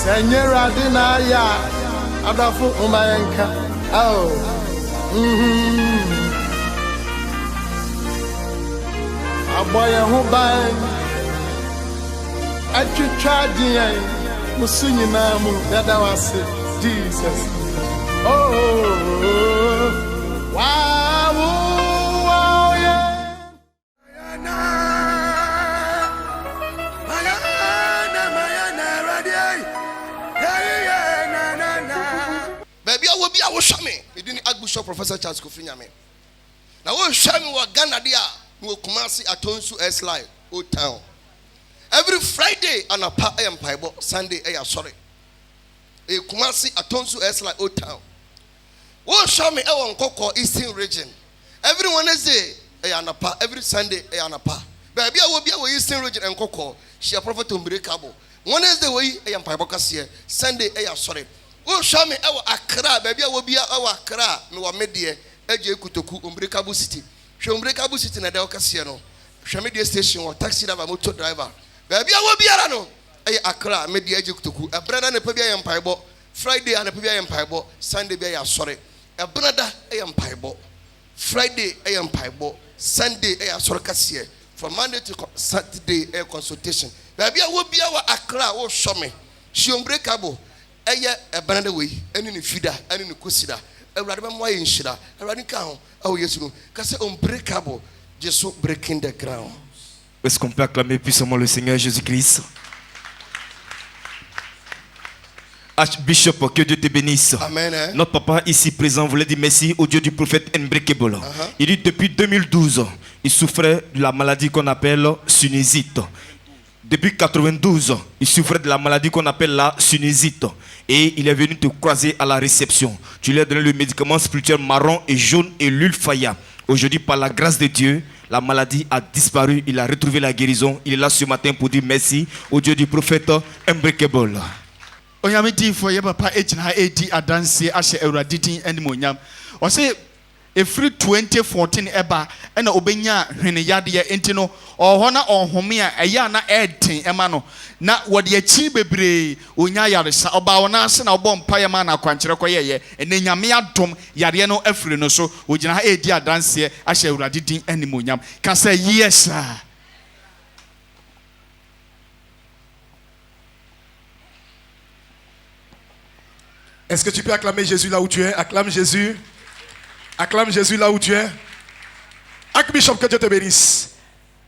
Senyera dinaya adafu umayenka. Oh. Aboya hubai achuchadiye musunyi namu yadawase Jesus. Oh. Wow. Wow, yeah. Baby, I will be our shaman. You didn't Archbishop Professor Charles Kofi Nyame. Now, we shaman wa Ghana dia, we Kumasi Atonsu S Live, Old Town. Every Friday, and a pa am Bible, Sunday, sorry. A Kumasi Atonsu S Live, Old Town. We shaman Ewan Koko Eastern Region. Every Wednesday, pa. Every Sunday, pa. Baby, I will be our Eastern Region and Koko. She a prophet unbreakable. Wednesday, we am Bible Cassia. Sunday, sorry. Oh, show me our Accra, baby. I will be our Accra. No, I made the Eje Kutoku, Unbreakable City. Show Unbreakable City in a Del Casino. Show me the station or taxi driver, motor driver. Baby, I will be Arano. Accra, made the Eje Kutoku. A brother and a Pabia Empire. Friday and a Pabia Empire. Sunday, be sorry. A brother, Empire. Friday, Empire. Sunday, sorry, Cassia. From Monday to Saturday, consultation. Baby, I will be our Accra. Oh, show me. She Unbreakable. A brand way, and in the feeder, and in the Kusida, a random way in Shida, a radical. Oh, yes, no, because unbreakable, just so breaking the ground. Est-ce qu'on peut acclamer puissamment le Seigneur Jésus-Christ? Archbishop, que Dieu te bénisse. Amen. Notre papa ici présent voulait dire merci au Dieu du prophète Unbreakable. Il dit depuis 2012, il souffrait de la maladie qu'on appelle sinusite. Depuis 92, il souffrait de la maladie qu'on appelle la sinusite. Et il est venu te croiser à la réception. Tu lui as donné le médicament spirituel marron et jaune et l'huile faya. Aujourd'hui, par la grâce de Dieu, la maladie a disparu. Il a retrouvé la guérison. Il est là ce matin pour dire merci au Dieu du prophète Unbreakable. Every 2014 eba ena obenya hwene yade entino ohona ohome a eya na eden ema no na wode achi bebre onya yaresa oba wona ase na obom paye ma na kwankere koyeye ene nyame adom yare no afiri no so ogina ha edi adanse ahye awurade din animonyam ka say yes sir. Est-ce que tu peux acclamer Jésus là où tu es? Acclame Jésus. Acclame Jésus là où tu es. Archbishop, que Dieu te bénisse.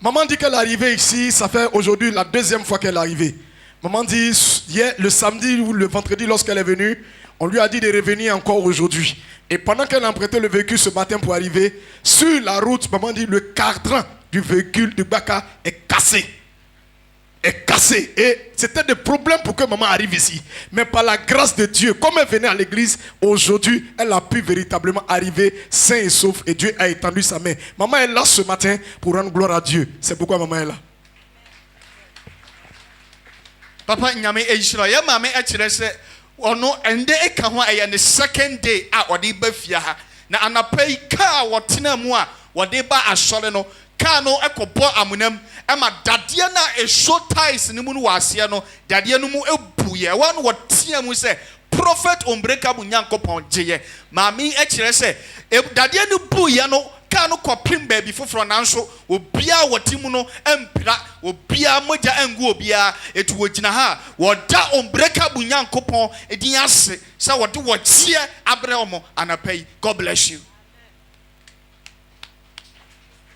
Maman dit qu'elle est arrivée ici, ça fait aujourd'hui la deuxième fois qu'elle est arrivée. Maman dit, hier, le samedi ou le vendredi, lorsqu'elle est venue, on lui a dit de revenir encore aujourd'hui. Et pendant qu'elle a emprunté le véhicule ce matin pour arriver, sur la route, maman dit, le cadran du véhicule de Baka est cassé. Est cassé. Et c'était des problèmes pour que maman arrive ici. Mais par la grâce de Dieu, comme elle venait à l'église, aujourd'hui, elle a pu véritablement arriver sain et sauf. Et Dieu a étendu sa main. Maman est là ce matin pour rendre gloire à Dieu. C'est pourquoi maman est là. Papa nyame ejira ya mame akire se ono ende eka ho aye ne second day a odi ba fia ha na anapai ka wotena mu a wode ba asore no ka no ekobo amunam ema dade na esho ties ni mu no wase no dade no mu ebuye wan wotia mu se prophet Unbreakable nyankopon geye mame akire se dade no buye no kanu kopim baby foforo nanso obia wotimu no empira obia moja engu obia etu wogina ha woda Unbreakable nyankopon edin ase sa wode wotie abraham anapai. God bless you.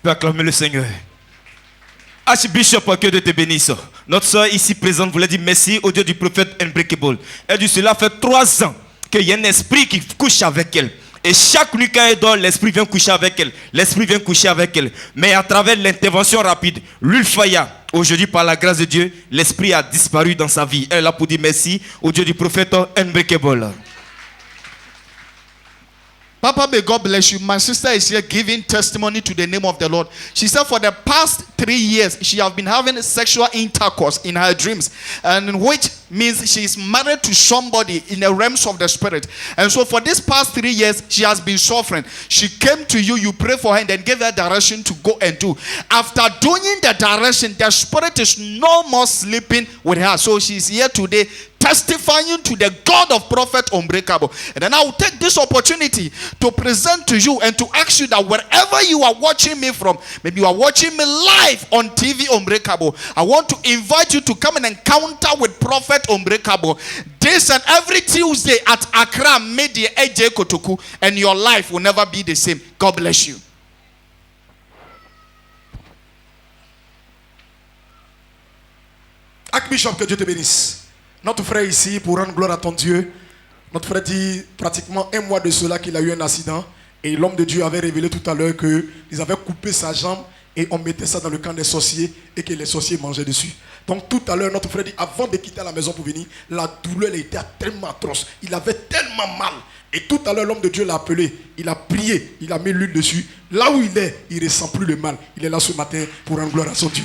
Acclamer le Seigneur. Archbishop, que Dieu te bénisse. Notre soeur ici présente voulait dire merci au Dieu du prophète Unbreakable. Elle dit cela fait 3 ans qu'il y a un esprit qui couche avec elle. Et chaque nuit quand elle dort, l'esprit vient coucher avec elle. L'esprit vient coucher avec elle. Mais à travers l'intervention rapide, l'huile faya, aujourd'hui par la grâce de Dieu, l'esprit a disparu dans sa vie. Elle est là pour dire merci au Dieu du prophète Unbreakable. Papa, may God bless you. My sister is here giving testimony to the name of the Lord. She said for the past 3 years, she has been having sexual intercourse in her dreams, and which means she is married to somebody in the realms of the spirit. And so for this past 3 years, she has been suffering. She came to you, you pray for her, and then gave her direction to go and do. After doing the direction, the spirit is no more sleeping with her. So she's here today testifying to the God of Prophet Unbreakable. And then I will take this opportunity to present to you and to ask you that wherever you are watching me from, maybe you are watching me live on TV Unbreakable, I want to invite you to come and encounter with Prophet Unbreakable this and every Tuesday at Accra Media AJ Kotoku, and your life will never be the same. God bless you. Archbishop, que Dieu te bénisse. Notre frère ici, pour rendre gloire à ton Dieu, notre frère dit pratiquement un mois de cela qu'il a eu un accident, et l'homme de Dieu avait révélé tout à l'heure qu'ils avaient coupé sa jambe et on mettait ça dans le camp des sorciers et que les sorciers mangeaient dessus. Donc tout à l'heure, notre frère dit, avant de quitter la maison pour venir, la douleur était tellement atroce, il avait tellement mal. Et tout à l'heure, l'homme de Dieu l'a appelé, il a prié, il a mis l'huile dessus. Là où il est, il ne ressent plus le mal. Il est là ce matin pour rendre gloire à son Dieu.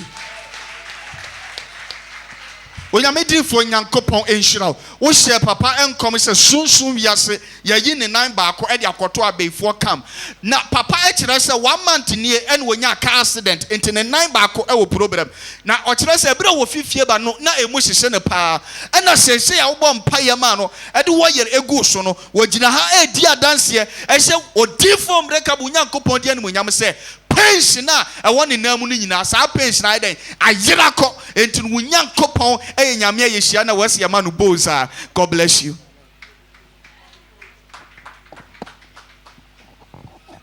Onyame di fo nyankopon enhyira wo hye papa enkom se sunsun wiase yayi ne nan baako e de akoto abeifo kam na papa e kire se 1 month nie ene wonya car accident enti ne nan baako e wo problem na o kire se ebere wo fifie ba no na emu hyehye ne pa ena sese ya wo bom pa yema no e de wo yere egu so no wogina ha e di adanse e hye odifo mreka nyankopon de ene monyam se pension na e woni namu no nyina sa pension na den ayira ko enti wo nyankopon e nyame ayehia na wase yama no boza. God bless you.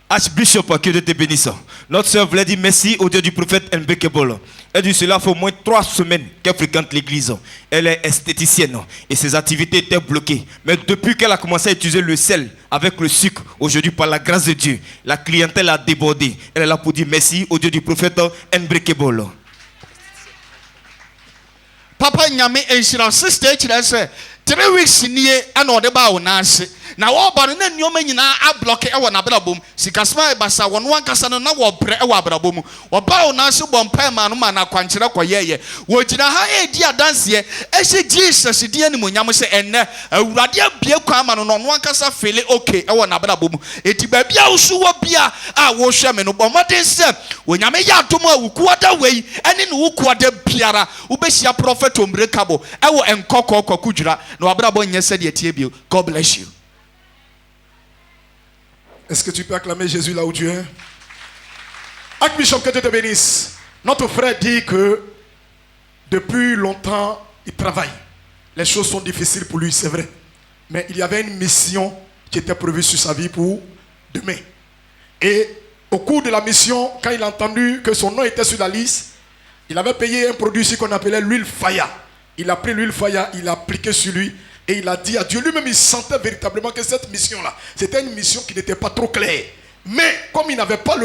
Archbishop, que Dieu te bénisse. Notre sœur voulait dire merci au Dieu du prophète Unbreakable. Elle dit cela fait au moins 3 semaines qu'elle fréquente l'église. Elle est esthéticienne et ses activités étaient bloquées. Mais depuis qu'elle a commencé à utiliser le sel avec le sucre, aujourd'hui par la grâce de Dieu, la clientèle a débordé. Elle est là pour dire merci au Dieu du prophète Unbreakable. Papa nyame enhyira sister kire se 3 weeks nie ana ode ba wo na ase na wo ba no na nneoma nyina a block e wo na brabom sikasma e basa wo no ankasa no na wo bre e wo brabom wo ba wo na ase bompa ma no ma na kwankire koyeye wo gina ha e di adanse e hye Jesus di ani monyam se enne awurade abie kwa ma no no ankasa fele okay e wo na brabom eti ba bia wo so wo bia a wo hwe me no bomoden se wonyame ya atom a wukuada wei ene ne wukuada biara wo behia Prophet Unbreakable e wo enkokọ kokudwura na wabrabo nye se de tie bio. God bless you. Est-ce que tu peux acclamer Jésus là où tu es? Archbishop, que Dieu te bénisse. Notre frère dit que depuis longtemps, il travaille. Les choses sont difficiles pour lui, c'est vrai. Mais il y avait une mission qui était prévue sur sa vie pour demain. Et au cours de la mission, quand il a entendu que son nom était sur la liste, il avait payé un produit ici qu'on appelait l'huile Faya. Il a pris l'huile Faya, il l'a appliqué sur lui. Et il a dit à Dieu, lui-même il sentait véritablement que cette mission-là, c'était une mission qui n'était pas trop claire. Mais comme il n'avait pas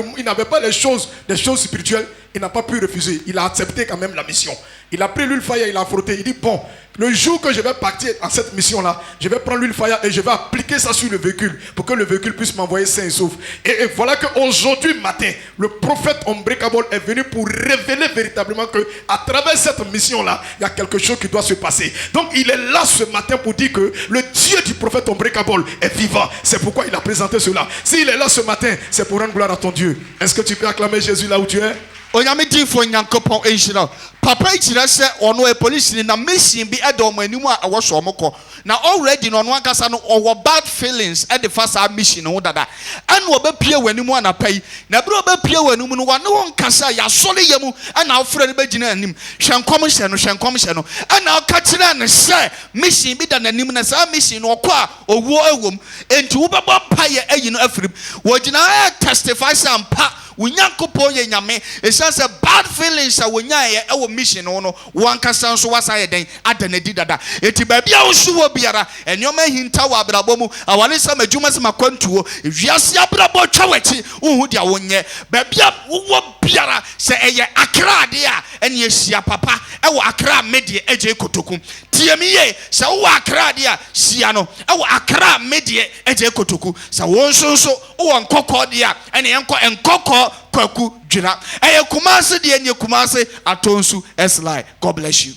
les choses spirituelles, il n'a pas pu refuser. Il a accepté quand même la mission. Il a pris l'huile Faya, il a frotté. Il dit, bon, le jour que je vais partir à cette mission-là, je vais prendre l'huile Faya et je vais appliquer ça sur le véhicule pour que le véhicule puisse m'envoyer sain et sauf. Et voilà qu'aujourd'hui matin, le prophète Unbreakable est venu pour révéler véritablement que à travers cette mission-là, il y a quelque chose qui doit se passer. Donc il est là ce matin pour dire que le Dieu du prophète Unbreakable est vivant. C'est pourquoi il a présenté cela. S'il est là ce matin, c'est pour rendre gloire à ton Dieu. Est-ce que tu peux acclamer Jésus là où tu es? Onyame di fo nyankopon enhyira papa ikira se ono e police ni na mission bi e do mo animu a wo so omko na already no no akasa no owo bad feelings e de fasa mission no dada ana obapie wanimu anapai na bro obapie wanimu no wane won kasa ya sole yamu ana ofra ne bagina anim hwenkom hye no ana aka kire ne se mission bi da nanim na sa mission no kwa owo ewom enti wo bebo paye ayi no afrim wo gina testify sampa Unyankopon ye nyame esanse bad feelings a wonyaye e wo mission no wankasa nso wasaye den adanedi dada eti ba bia wo so wo biara enyoma hinta wa abrabo mu awale sam adwuma sem akwantuo wiase abrabo twawachi uhu dia wonye ba bia wo biara se eye akra de a ene ehia papa e wo akra medie eje kotoku tiemiye se wo akra de a sia no e wo akra medie eje kotoku se wo nso wo nkokọ de a ene enkokọ kwaku dwira eye kumase de enye kumase atonsu eslai. God bless you.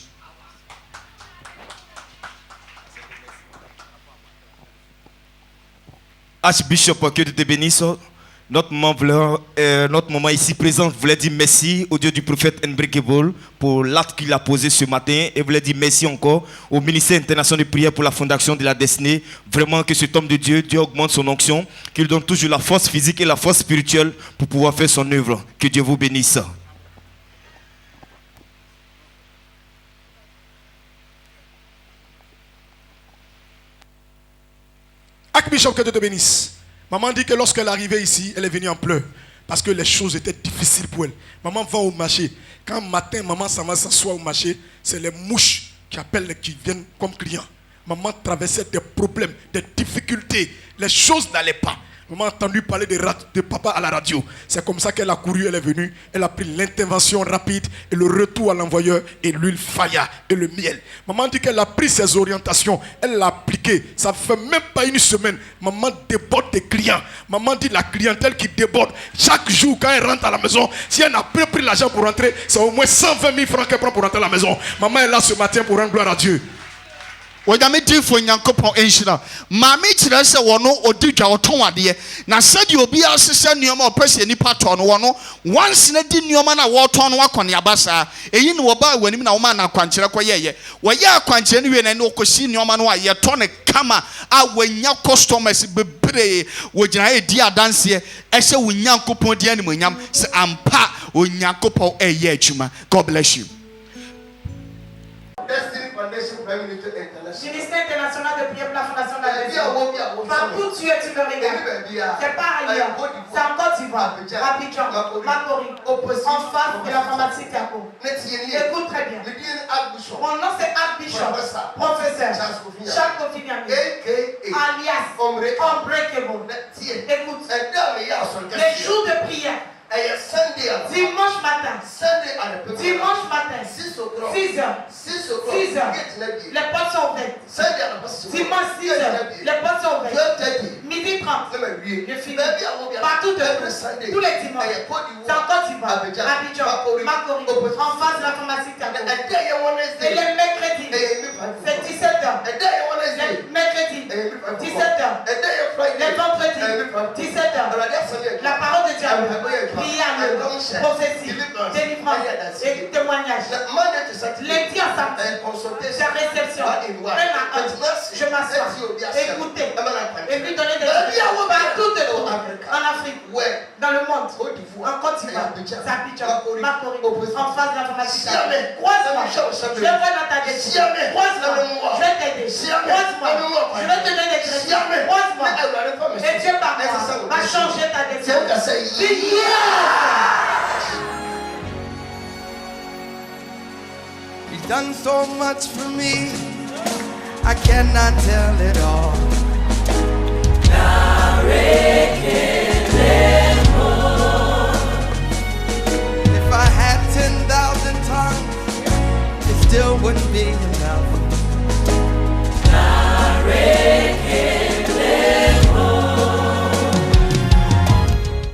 Archbishop, que Dieu te bénisse. Notre maman ici présente voulait dire merci au Dieu du prophète Unbreakable pour l'acte qu'il a posé ce matin et voulait dire merci encore au ministère international de prière pour la fondation de la destinée. Vraiment que cet homme de Dieu, Dieu augmente son onction, qu'il donne toujours la force physique et la force spirituelle pour pouvoir faire son œuvre. Que Dieu vous bénisse. Archbishop, que Dieu te bénisse. Maman dit que lorsqu'elle est arrivée ici, elle est venue en pleurs. Parce que les choses étaient difficiles pour elle. Maman va au marché. Quand matin, maman s'en va s'asseoir au marché, c'est les mouches qui appellent, qui viennent comme clients. Maman traversait des problèmes, des difficultés. Les choses n'allaient pas. Maman a entendu parler de papa à la radio. C'est comme ça qu'elle a couru, elle est venue. Elle a pris l'intervention rapide et le retour à l'envoyeur et l'huile faya et le miel. Maman dit qu'elle a pris ses orientations. Elle l'a appliqué. Ça ne fait même pas une semaine. Maman déborde des clients. Maman dit la clientèle qui déborde. Chaque jour, quand elle rentre à la maison, si elle n'a pas pris l'argent pour rentrer, c'est au moins 120 000 francs qu'elle prend pour rentrer à la maison. Maman est là ce matin pour rendre gloire à Dieu. Onyame difo nyankopon enhyira maame kyerɛ sɛ wɔno odi dwa wɔtɔn adeɛ na sɛdeɛ obi asesɛ nneɛma ɔpɛsɛ nipa tɔ no wɔno once na di nneɛma na wɔtɔn no akɔ ne abasa eyi ne wɔba w'anim na wɔma na akwankyerɛ kɔyɛyɛ wɔyɛ akwankyerɛ no wie na ne wɔkɔsi nneɛma no a yɛtɔ ne kama a wɔanya customers bebree wɔgyina edi adanseɛ ɛsɛ wo nyankopon di animonyam sɛ ampa onyankopon ɛyɛ adwuma. God bless you. Destiny Foundation Prime Minister International. Ministère international de prière pour la fondation de la destinée. Partout tu es, tu me regardes. C'est pas ailleurs. C'est en Côte d'Ivoire, Abidjan, Makori, en face de la pharmacie Tiako. Écoute très bien. Mon nom c'est Archbishop, professeur Charles Kofi Nyame, alias Unbreakable. Écoute, les jours de prière. Dimanche matin, 6 heures, les portes sont ouvertes. Dimanche 6 heures, les portes sont ouvertes. Midi 30, je finis. Partout de tous les dimanches. C'est en Côte d'Ivoire, Abidjan, Makori, en face de la pharmacie Tiako. Et les mercredis, c'est 17 heures. Les mercredis, 17 heures. Les vendredis, 17 heures. La parole de Dieu. Prière, prophétie, délivrance et témoignage. Lundi à samedi, sa réception. Je m'assois. Écoutez. Et lui donner des choses partout de tout. En Afrique, dans le monde, en Côte d'Ivoire, Abidjan, Makori, en face de la pharmacie. Croise-moi. Je vais voir dans ta destinée. Croise-moi. Je vais t'aider. Croise-moi. Je vais te donner des crédits. Croise-moi. Et Dieu par moi va changer ta destinée. He's done so much for me, I cannot tell it all. If I had 10,000 tongues, it still wouldn't be enough.